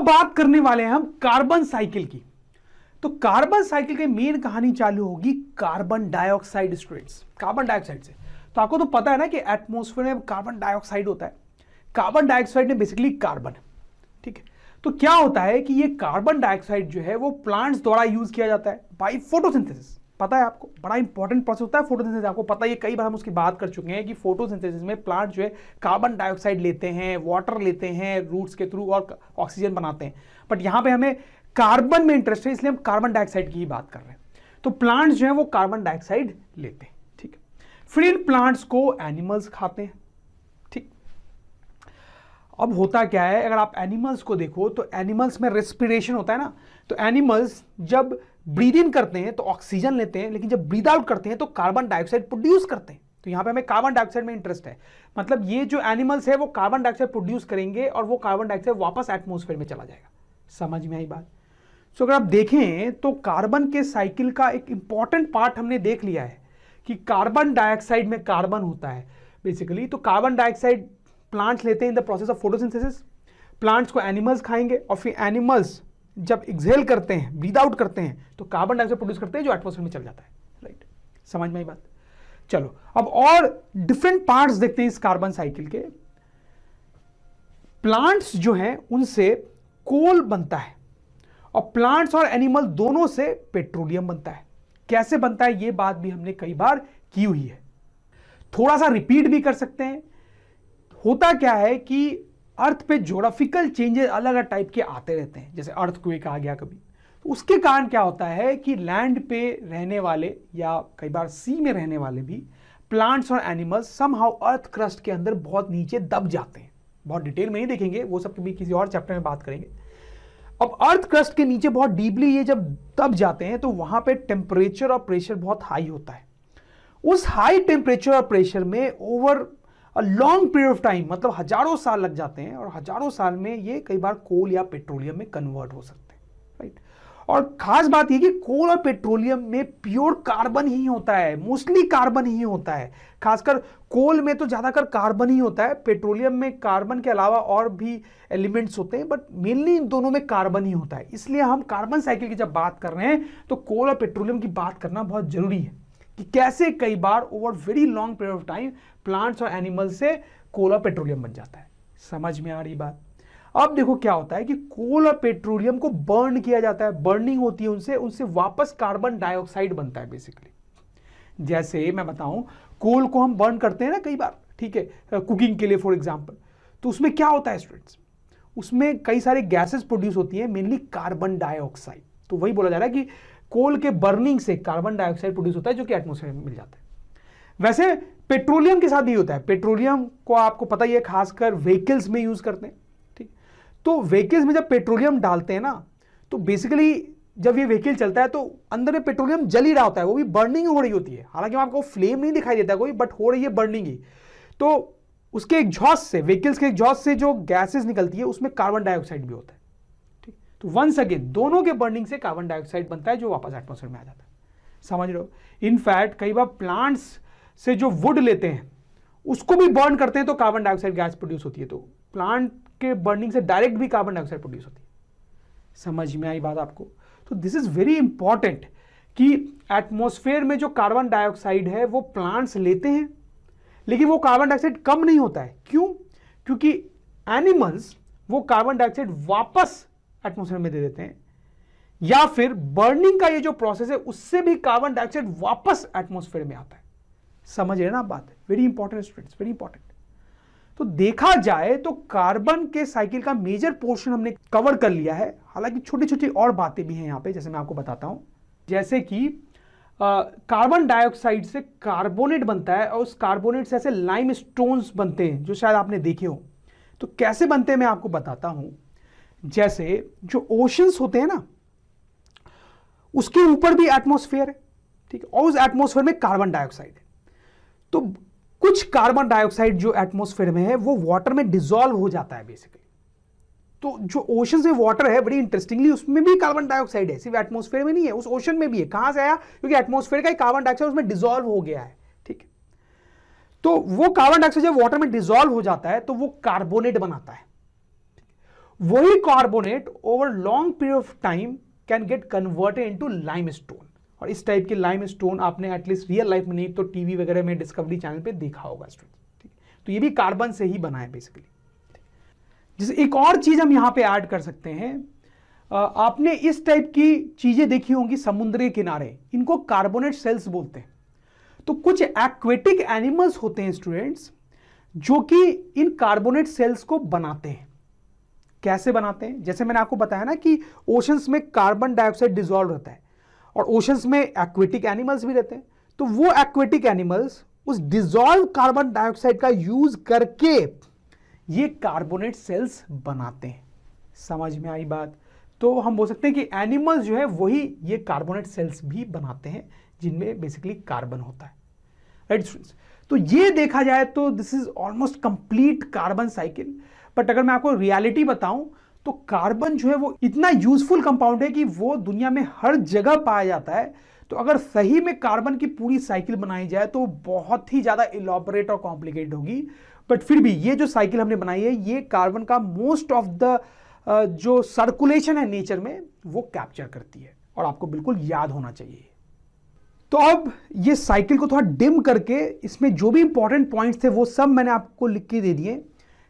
बात करने वाले हैं हम कार्बन साइकिल की। तो कार्बन साइकिल की मेन कहानी चालू होगी carbon dioxide students, carbon dioxide से। तो आपको तो पता है ना कि एटमॉस्फेयर में कार्बन डाइऑक्साइड होता है। कार्बन डाइऑक्साइड में बेसिकली कार्बन है, ठीक है। तो क्या होता है कि ये कार्बन डाइऑक्साइड जो है वो प्लांट्स द्वारा यूज किया जाता है बाय फोटोसिंथेसिस। पता है आपको, बड़ा इंपॉर्टेंट प्रोसेस होता है फोटोसिंथेसिस। आपको पता है, ये कई बार हम उसकी बात कर चुके हैं कि फोटोसिंथेसिस में प्लांट जो है कार्बन डाइऑक्साइड लेते हैं, वाटर लेते हैं रूट्स के थ्रू और ऑक्सीजन बनाते हैं। बट यहां पे हमें कार्बन में इंटरेस्ट है, इसलिए हम कार्बन डाइऑक्साइड की ही बात कर रहे हैं। तो प्लांट्स जो है वो कार्बन डाइऑक्साइड लेते हैं, ठीक है। फिर इन प्लांट्स को एनिमल्स खाते हैं, ठीक। अब होता क्या है, अगर आप एनिमल्स को देखो तो एनिमल्स में रेस्पिरेशन होता है ना। तो एनिमल्स जब ब्रीद इन करते हैं तो ऑक्सीजन लेते हैं, लेकिन जब ब्रीद आउट करते हैं तो कार्बन डाइऑक्साइड प्रोड्यूस करते हैं। तो यहां पे हमें कार्बन डाइऑक्साइड में इंटरेस्ट है। मतलब ये जो एनिमल्स है वो कार्बन डाइऑक्साइड प्रोड्यूस करेंगे और वो कार्बन डाइऑक्साइड वापस एटमॉस्फेयर में चला जाएगा। समझ में आई बात? तो अगर आप देखें तो कार्बन के साइकिल का एक इंपॉर्टेंट पार्ट हमने देख लिया है कि कार्बन डाइऑक्साइड में कार्बन होता है बेसिकली। तो कार्बन डाइऑक्साइड प्लांट्स लेते हैं in the process of photosynthesis, plants को एनिमल्स खाएंगे और फिर एनिमल्स जब एक्सहेल करते हैं, ब्रीद आउट करते हैं तो कार्बन डाइऑक्साइड प्रोड्यूस करते हैं जो एटमॉस्फेयर में चल जाता है, राइट। समझ में आई बात? चलो अब और डिफरेंट पार्ट्स देखते हैं इस कार्बन साइकिल के। प्लांट्स जो हैं उनसे कोल बनता है और प्लांट्स और एनिमल दोनों से पेट्रोलियम बनता है। कैसे बनता है ये बात भी हमने कई बार की हुई है, थोड़ा सा रिपीट भी कर सकते हैं। होता क्या है कि अर्थ पे ज्योग्राफिकल चेंजेस अलग अलग टाइप के आते रहते हैं, जैसे अर्थक्वेक आ गया कभी। तो उसके कारण क्या होता है कि लैंड पे रहने वाले या कई बार सी में रहने वाले भी प्लांट्स और एनिमल्स समहाउ अर्थ क्रस्ट के अंदर बहुत नीचे दब जाते हैं। बहुत डिटेल में नहीं देखेंगे, वो सब भी किसी और चैप्टर में बात करेंगे। अब अर्थ क्रस्ट के नीचे बहुत डीपली ये जब दब जाते हैं तो वहां पे टेम्परेचर और प्रेशर बहुत हाई होता है। उस हाई टेम्परेचर और प्रेशर में over a long period of time, मतलब हजारों साल लग जाते हैं और हजारों साल में ये कई बार कोल या पेट्रोलियम में कन्वर्ट हो सकते हैं, राइट। और खास बात यह कि कोल और पेट्रोलियम में प्योर कार्बन ही होता है, मोस्टली कार्बन ही होता है। खासकर कोल में तो ज्यादातर कार्बन ही होता है, पेट्रोलियम में कार्बन के अलावा और भी एलिमेंट्स होते हैं, बट मेनली इन दोनों में कार्बन ही होता है। इसलिए हम कार्बन साइकिल की जब बात कर रहे हैं तो कोल और पेट्रोलियम की बात करना बहुत जरूरी है कि कैसे कई बार over very long period of time plants और एनिमल्स से कोल और पेट्रोलियम बन जाता है। समझ में आ रही बात? अब देखो क्या होता है कि कोल और पेट्रोलियम को बर्न किया जाता है, बर्निंग होती है उनसे वापस कार्बन डाइऑक्साइड बनता है बेसिकली। जैसे मैं बताऊं, कोल को हम बर्न करते हैं ना कई बार, ठीक है, कुकिंग के लिए फॉर एग्जांपल। तो उसमें क्या होता है स्टूडेंट्स, उसमें कई सारे गैसेस प्रोड्यूस होती है, मेनली कार्बन डाइऑक्साइड। तो वही बोला जा रहा है कि कोल के बर्निंग से कार्बन डाइऑक्साइड प्रोड्यूस होता है जो कि एटमॉस्फेयर में मिल जाता है। वैसे पेट्रोलियम के साथ भी होता है। पेट्रोलियम को आपको पता ही है, खासकर व्हीकल्स में यूज करते हैं, ठीक। तो व्हीकल्स में जब पेट्रोलियम डालते हैं ना, तो बेसिकली जब ये व्हीकल चलता है तो अंदर में पेट्रोलियम जल ही रहा होता है, वो भी बर्निंग हो रही होती है। हालांकि आपको फ्लेम नहीं दिखाई देता कोई, बट हो रही है बर्निंग ही। तो उसके एग्जॉस्ट से, व्हीकल्स के एग्जॉस्ट से जो गैसेस निकलती है उसमें कार्बन डाइऑक्साइड भी होता है, ठीक। तो वंस अगेन दोनों के बर्निंग से कार्बन डाइऑक्साइड बनता है जो वापस एटमॉस्फेयर में आ जाता है। समझ रहे हो? इनफैक्ट कई बार प्लांट्स से जो वुड लेते हैं उसको भी बर्न करते हैं तो कार्बन डाइऑक्साइड गैस प्रोड्यूस होती है। तो प्लांट के बर्निंग से डायरेक्ट भी कार्बन डाइऑक्साइड प्रोड्यूस होती है। समझ में आई बात आपको? तो दिस इज वेरी इंपॉर्टेंट कि एटमॉस्फेयर में जो कार्बन डाइऑक्साइड है वो प्लांट्स लेते हैं, लेकिन वो कार्बन डाइऑक्साइड कम नहीं होता है। क्यों? क्योंकि एनिमल्स वो कार्बन डाइऑक्साइड वापस एटमॉस्फेयर में दे देते हैं, या फिर बर्निंग का ये जो प्रोसेस है उससे भी कार्बन डाइऑक्साइड वापस एटमॉस्फेयर में आता है। समझ रहे ना आप बात? Very important students, very important. तो देखा जाए तो कार्बन के साइकिल का मेजर पोर्शन हमने कवर कर लिया है। हालांकि छोटी छोटी और बातें भी हैं यहां पे, जैसे मैं आपको बताता हूं। जैसे कि कार्बन डाइऑक्साइड से कार्बोनेट बनता है और उस कार्बोनेट से ऐसे लाइम स्टोन्स बनते हैं जो शायद आपने देखे हो। तो कैसे बनते हैं मैं आपको बताता हूं। जैसे जो ओशंस होते हैं ना, उसके ऊपर भी एटमॉस्फेयर है, ठीक है, और उस एटमॉस्फेयर में कार्बन डाइऑक्साइड है। तो कुछ कार्बन डाइऑक्साइड जो एटमॉस्फेयर में है वो वाटर में डिसॉल्व हो जाता है बेसिकली। तो जो ओशन में वाटर है, बड़ी इंटरेस्टिंगली उसमें भी कार्बन डाइऑक्साइड है, सिर्फ एटमॉस्फेयर में नहीं है, उस ओशन में भी है। कहां से आया? क्योंकि एटमॉस्फेयर का कार्बन डाइऑक्साइड उसमें डिसॉल्व हो गया है, ठीक है। तो वो कार्बन डाइऑक्साइड जब वाटर में डिसॉल्व हो जाता है तो वो कार्बोनेट बनाता है। वही carbonate over long period of time can get converted into limestone. और इस टाइप के लाइमस्टोन आपने एटलीस्ट रियल लाइफ में नहीं तो टीवी वगैरह में डिस्कवरी चैनल पे देखा होगा स्टूडेंट्स, ठीक है। तो ये भी कार्बन से ही बना है बेसिकली। जैसे एक और चीज हम यहां पे ऐड कर सकते हैं, आपने इस टाइप की चीजें देखी होंगी समुद्र के किनारे, इनको कार्बोनेट सेल्स बोलते हैं। तो कुछ एक्वेटिक एनिमल्स होते हैं स्टूडेंट्स जो कि इन कार्बोनेट सेल्स को बनाते हैं। कैसे बनाते हैं? जैसे मैंने आपको बताया ना कि ओशंस में कार्बन डाइऑक्साइड डिसॉल्व रहता है और ओशंस में एक्वेटिक एनिमल्स भी रहते हैं। तो वो एक्वेटिक एनिमल्स उस डिसॉल्व कार्बन डाइऑक्साइड का यूज करके ये कार्बोनेट सेल्स बनाते हैं। समझ में आई बात? तो हम बोल सकते हैं कि एनिमल्स जो है वही ये कार्बोनेट सेल्स भी बनाते हैं जिनमें बेसिकली कार्बन होता है, राइट स्टूडेंट्स। तो ये देखा जाए तो this is almost complete carbon cycle. But अगर मैं आपको रियलिटी बताऊं तो कार्बन जो है वो इतना यूजफुल कंपाउंड है कि वो दुनिया में हर जगह पाया जाता है। तो अगर सही में कार्बन की पूरी साइकिल बनाई जाए तो बहुत ही ज्यादा इलॉबरेट और कॉम्प्लिकेटेड होगी। बट फिर भी ये जो साइकिल हमने बनाई है ये कार्बन का मोस्ट ऑफ द जो सर्कुलेशन है नेचर में वो कैप्चर करती है और आपको बिल्कुल याद होना चाहिए। तो अब ये साइकिल को थोड़ा डिम करके इसमें जो भी इंपॉर्टेंट पॉइंट्स थे वो सब मैंने आपको लिख के दे दिए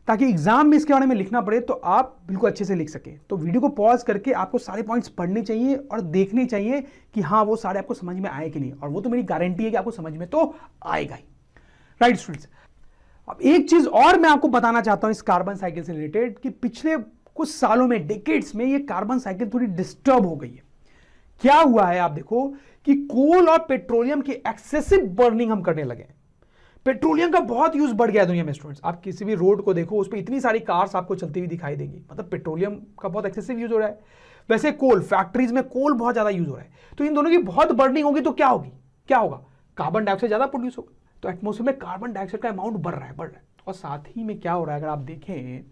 ताकि एग्जाम में इसके बारे में लिखना पड़े तो आप बिल्कुल अच्छे से लिख सके। तो वीडियो को पॉज करके आपको सारे पॉइंट्स पढ़ने चाहिए और देखने चाहिए कि हाँ वो सारे आपको समझ में आए कि नहीं, और वो तो मेरी गारंटी है कि आपको समझ में तो आएगा ही, राइट स्टूडेंट्स। अब एक चीज और मैं आपको बताना चाहता हूं इस कार्बन साइकिल से रिलेटेड कि पिछले कुछ सालों में, डिकेड्स में, ये कार्बन साइकिल थोड़ी डिस्टर्ब हो गई है। क्या हुआ है आप देखो कि कोल और पेट्रोलियम की एक्सेसिव बर्निंग हम करने लगे। पेट्रोलियम का बहुत यूज बढ़ गया है दुनिया में स्टूडेंट्स। आप किसी भी रोड को देखो उस पर इतनी सारी कार्स आपको चलती हुई दिखाई देंगी, मतलब पेट्रोलियम का बहुत एक्सेसिव यूज हो रहा है। वैसे कोल, फैक्ट्रीज में कोल बहुत ज्यादा यूज हो रहा है। तो इन दोनों की बहुत बर्निंग होगी तो क्या होगी, क्या होगा? कार्बन डाइऑक्साइड ज्यादा प्रोड्यूस होगा। तो एटमॉस्फेयर में कार्बन डाइऑक्साइड का अमाउंट बढ़ रहा है। और साथ ही में क्या हो रहा है अगर आप देखें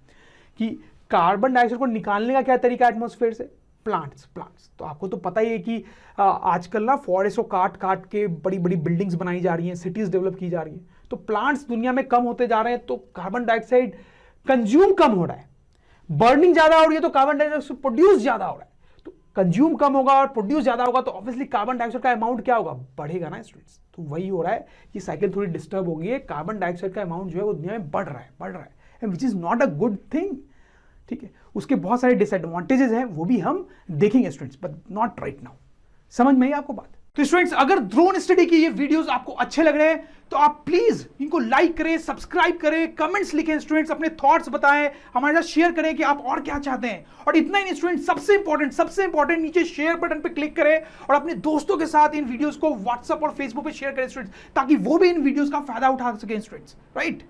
कि कार्बन डाइऑक्साइड को निकालने का क्या तरीका है एटमॉस्फेयर से? प्लांट्स। तो आपको तो पता ही है कि आजकल ना फॉरेस्ट को काट काट के बड़ी बड़ी बिल्डिंग्स बनाई जा रही हैं, सिटीज डेवलप की जा रही हैं। तो प्लांट्स दुनिया में कम होते जा रहे हैं तो कार्बन डाइऑक्साइड कंज्यूम कम हो रहा है। बर्निंग ज्यादा हो रही है तो कार्बन डाइऑक्साइड प्रोड्यूस ज्यादा हो रहा है। तो कंज्यूम कम होगा और प्रोड्यूस ज्यादा होगा तो ऑब्वियसली कार्बन डाइऑक्साइड का अमाउंट क्या होगा? बढ़ेगा ना स्टूडेंट्स। तो वही हो रहा है, ये साइकिल थोड़ी डिस्टर्ब हो गई है। कार्बन डाइऑक्साइड का अमाउंट जो है वो दुनिया में बढ़ रहा है and which is not a good thing, ठीक है। उसके बहुत सारे डिसएडवांटेजेस हैं, वो भी हम देखेंगे students, but not right now. समझ में आई आपको बात? तो स्टूडेंट्स अगर ड्रोन स्टडी की ये वीडियोस आपको अच्छे लग रहे हैं तो आप प्लीज इनको लाइक करें, सब्सक्राइब करें, कमेंट्स लिखें स्टूडेंट्स, अपने थॉट्स बताएं, हमारे साथ शेयर करें कि आप और क्या चाहते हैं। और इतना ही नहीं स्टूडेंट्स, सबसे इंपॉर्टेंट नीचे शेयर बटन पे क्लिक करें और अपने दोस्तों के साथ इन वीडियोस को व्हाट्सएप और फेसबुक पे शेयर करें स्टूडेंट्स, ताकि वो भी इन वीडियोस का फायदा उठा सकें स्टूडेंट्स, राइट।